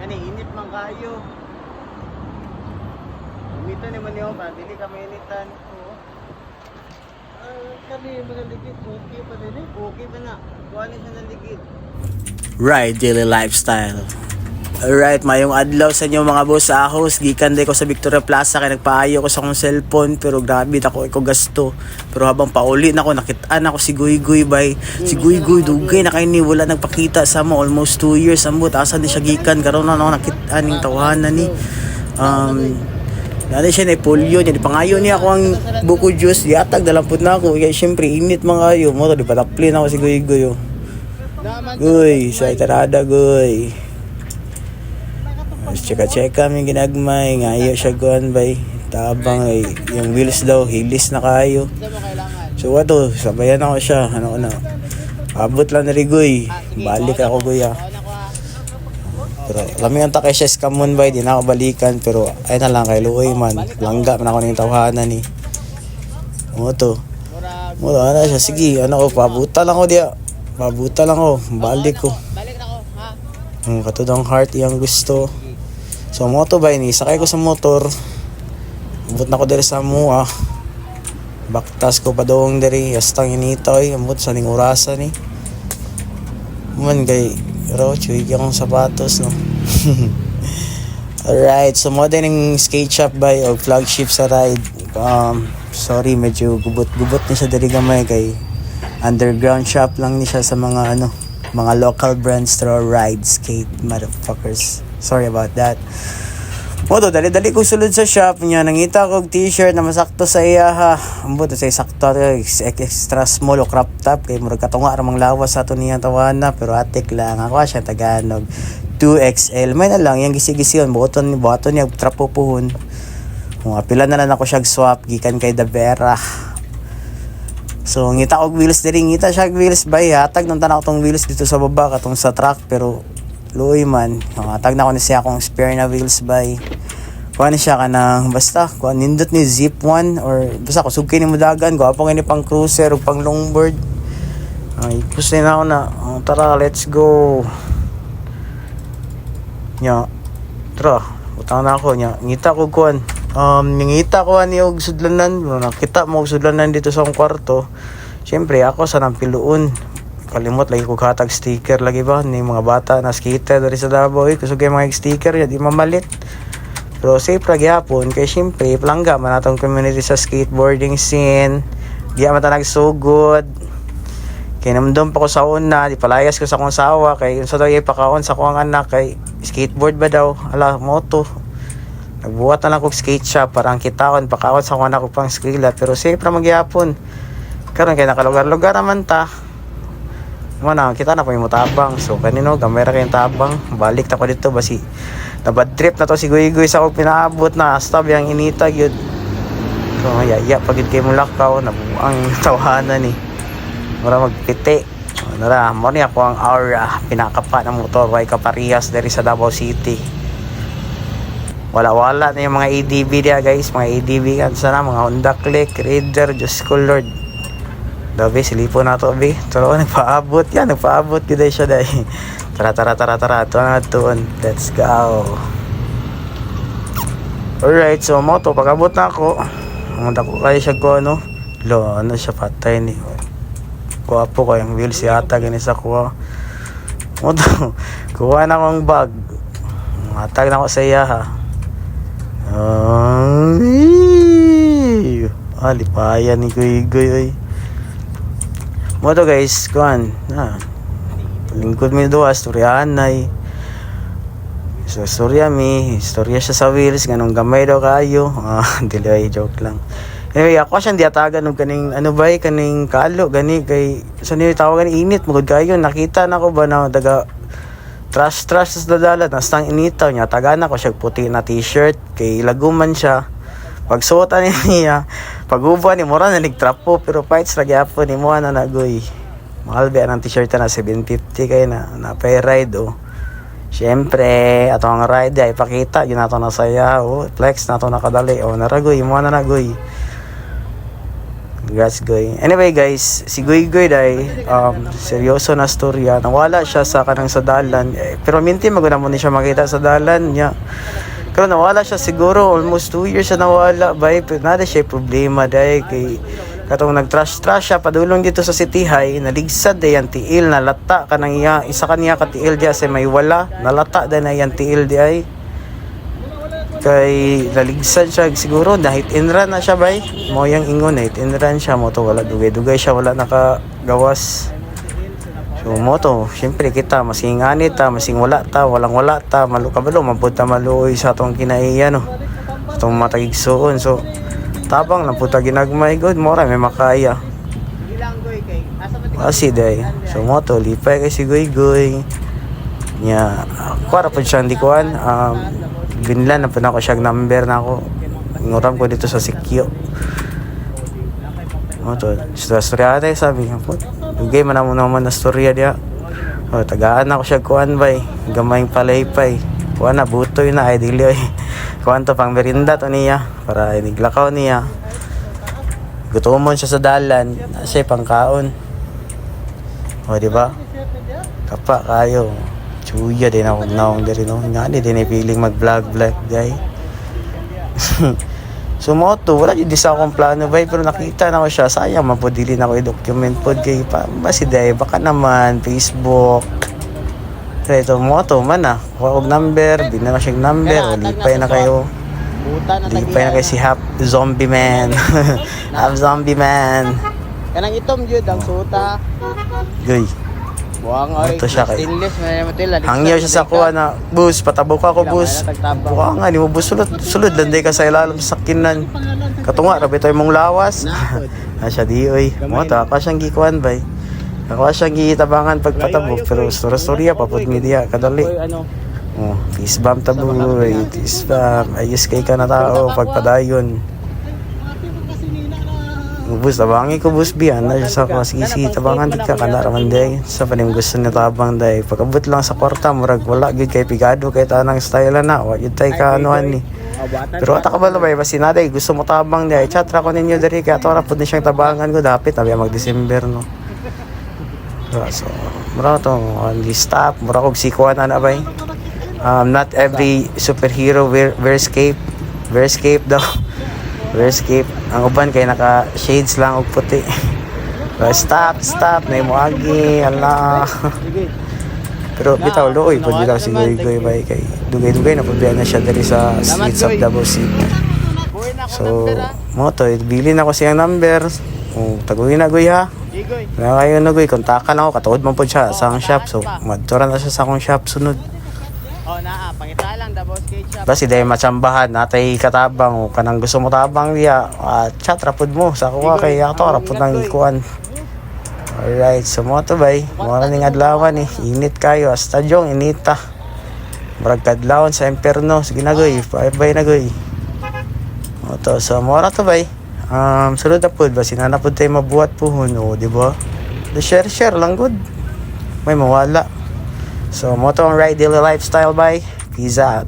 Kani init man kayo. Umita naman niyo pa, dili ka mainitan. Oo. Kani mga ligid, okay pa din eh. Okay pa na. Kuha niya siya ng ligid. Right, daily lifestyle. Alright, mayong adlaw sa inyo mga boss sa ahos. Gikan day ko sa Victoria Plaza kay nagpaayo ko sa akong cellphone pero grabe ako gasto. Pero habang pauli na ako nakitaan ako si Guy bay. Si Guy dugay na kay ni wala nagpakita sa mo almost 2 years ambot asa ni siya gikan karon na ako nakitaan ning tawanan ni. Dali siya na polio niya, pangayo niya ako ang buko juice, yatag dalampot na ako. Kaya syempre init mga ayo mo to, di pataplin ako si Guy. Guy, sa itarada Guy. Cheka-cheka may ginagmay, ngayo siya kuhan bay. Tabang ay, yung wheels daw, hilis na kayo. So wato, sabayan ako siya, ano. Abot lang na rin Guy, balik ako Guy Pero kami ang takay siya skamon bay, di na ako balikan. Pero ay na lang kay Luoy man, langga man ako ng tawhanan ni. Moto ano siya, sige, pabuta lang ko diya. Pabuta lang ko, balik ko. Balik na ko, ha? Katudang heart iyang gusto. So moto ba ini, sakay ko sa motor. Ambot na ko diri sa mua. Baktas ko pa doong diri, astang initoy, ambot sa ning orasa ni. Man kay Rocho, akong sapatos no. Alright, so mo din yung skate shop by o flagship sa ride. Sorry, medyo gubot ni siya diri gamay kay underground shop lang ni siya sa mga mga local brands through ride skate motherfuckers. Sorry about that. Moto, dali-dali ko sulod sa shop niya. Nangita ko t-shirt na masakto sa iya ha. Ambot sa sakto extra small o crop top kay murag katunga ramang lawas sa ato niya tawana pero atik lang ako siya Tagalog 2XL. May na lang yang gisi-gisiyon buhaton niya trapo puhon. Mga pila na lang ako siya swap gikan kay Davera. So ngita og wheels diri, ngita siya wheels bay hatag nang tanaw tong wheels dito sa baba katong sa truck pero luoy man. Hatag na ko ni siya akong spare na wheels bay. Kuha ni siya kanang basta kuha nindot ni zip one or basta kusugkay ni mudagan kuha pa ni pang cruiser o pang longboard. Ay pusin na ako na. Tara, let's go. Nya. Tara, utang na ako nya. Ngita ko kuan. Nangita ko ani og sudlanan, nakita mo og sudlanan dito sa akong kwarto. Syempre ako sa nampiluon. Kalimot lagi ko hatag sticker lagi ba ni mga bata na skater dari sa Davao kusog kay mga sticker ya di mamalit. Pero safe ra gyapon kay syempre palangga man atong community sa skateboarding scene. Di man ta nagsugod. Kay namdom pa ko sa una, di palayas ko sa akong sawa kay unsa daw ipakaon sa akong anak kay skateboard ba daw ala moto. Nagbuhat na lang kong skate shop para ang kitaon pakaon sa akong anak ko pang eskwela pero safe ra magyapon. Karon kay nakalugar-lugar naman ta. Mana kita na po yung tabang. So kanino gamay ra kayong tabang. Balik ta ko dito basi. Nabad trip na to si Guy sa akong pinaabot na stab yang inita gyud. So yaya pagid kay mulakaw nabuang tawhanan ni. Mura magpiti. Nara mo ni ako ang aura pinakapa ng motor way kaparehas diri sa Davao City. Wala na yung mga ADB dia guys, mga ADB kan sana mga Honda Click, Raider, Diyos ko Lord. Dabi silipo na to bi. Tara nagpaabot yan, nagpaabot gid siya dai. Tara. Tuon. Let's go. Alright, so mo to pag-abot na ako. Ang dako kay siya ko ano siya patay ni. Kuwapo ko yung wheels yata gani sa kuha. Mo to. Kuha na akong bag. Matag na ako sa iya ha. Lipayan ni Guy. Mo to guys, kuan lingkod mi duwa storyahan nay. So storya siya sa wheels ganong gamay daw kayo. Dili joke lang. Anyway, ako siyang diatagan og kaning kaning kalo gani kay sa niyo tawagan init mugod kayo nakita na ko ba na daga trash sa dadala nastang initaw niya tagana ko siya puti na t-shirt kay laguman siya. Pagsuotan niya, pag-uban ni mura na nagtrapo pero fights ra gyapon ni mo na nagoy. Mahal ba ang t-shirt na 750 kay na pay ride Syempre, ato ang ride ay ipakita gyud nato na saya flex nato nakadali naragoy mo na nagoy. Congrats, Goy. Anyway, guys, si Goy day, seryoso na storya. Nawala siya sa kanang sa dalan. Pero minti maguna mo ni siya makita sa dalan niya. Pero nawala siya siguro almost 2 years siya nawala, bay. Pero nada siya problema day kay katong nag-trash siya padulong dito sa City High, naligsad day ang tiil, nalata kanang iya, isa kaniya ka tiil diya sa may wala, nalata day na yang tiil di ay. Kay naligsan siya siguro dahil inran na siya bay mo yung ingon na inran siya mo to wala dugay siya wala nakagawas so mo to syempre kita masing anit ta masing wala ta walang wala ta malu kabalo mapunta maluoy sa atong kinaiya no atong matagigsuon so tabang lang puta ginagmay good mora may makaya Ilang goy kay asa man asi day so mo to lipay kay si goy nya kuara po siya hindi kuan binlan na po na ako siya number na ako nguram ko dito sa Sikyo o to sa storya tayo sabi nga po dugay man naman na storya diya o tagaan ako siya kuan bay gamayng palaypay kuan na butoy na ay dili ay kuan to pang merinda to niya para iniglakaw niya gutomon siya sa dalan siya pangkaon o di ba kapa kayo Chuya din ako naong diri no. Nga din ay feeling mag-vlog guy. So mo to wala jud sa akong plano bay pero nakita na ko siya sayang man po dili na ko i-document pod kay pa basi day baka naman Facebook. Ito mo to man og number, binala siyang number, o lipay na kayo. buta na Lipay na kayo si Hap Zombie Man. Hap Zombie Man. Kanang itom jud ang suta. Goy. Buang oy. Ito siya kay- Stainless man matila. Hangyaw siya sa kuha na, bus, patabok ako, bus. Buka nga, di mo bus, sulod, landay ka sa ilalim sa sakinan. Katunga, rabi tayo mong lawas. Siya di, oy. Mo, ako siyang gikuan, bay. Ako siyang gitabangan pagpatabok, pero storya, papud media, kadali. Oy ano. Oh, peace bomb taboy, peace bomb. Ayos kay ka na tao, pagpadayon. Bus, tabangi ko bus biyan na siya sa kasisi, tabangan di ka kanaraman day. Sa panim gusto niya tabang day. Pagkabot lang sa kwarta, murag wala, gud kay pigado, kay tanang style na. Wa yun tayo ka anuan ni. Pero ata ka ba labay, basi na day, gusto mo tabang day. Chatra ko ninyo dari, kaya ito rapod na siyang tabangan ko, dapit, tabi mag-December no. So, mura to, only stop, mura kong sikuan na bay. Not every superhero wears cape. Wears cape daw. Wears cape. Ang uban kay naka shades lang og puti. Stop. Na mo agi, ala. Pero bitaw looy pud bitaw si Goy bay kay dugay-dugay na pud na siya diri sa streets of Davao City. So, mo to, bilin ako siyang number. Taguin na Goy ha. Igoy. Kaya kayo na Goy, kontakan ako, katuod man po siya sa akong shop. So, madturan na siya sa akong shop sunod. Oh naa, pangita lang the boss cage shop. Basi dahil matsambahan, natay katabang, o kanang gusto mo tabang diya, chat, rapod mo, sa kuha kay ato, rapod ng ikuan. Alright, so mo to bay, mura ning adlawan eh, init kayo, hasta dyong, inita. Murag kadlawon sa imperno, sige na Goy, bye na Goy. Mo to, so mura to bay. Sunod na po, basi na po tayo mabuhat po, no, di ba? The share lang good. May mawala. So, mo to ang Right Daily Lifestyle by Peace out.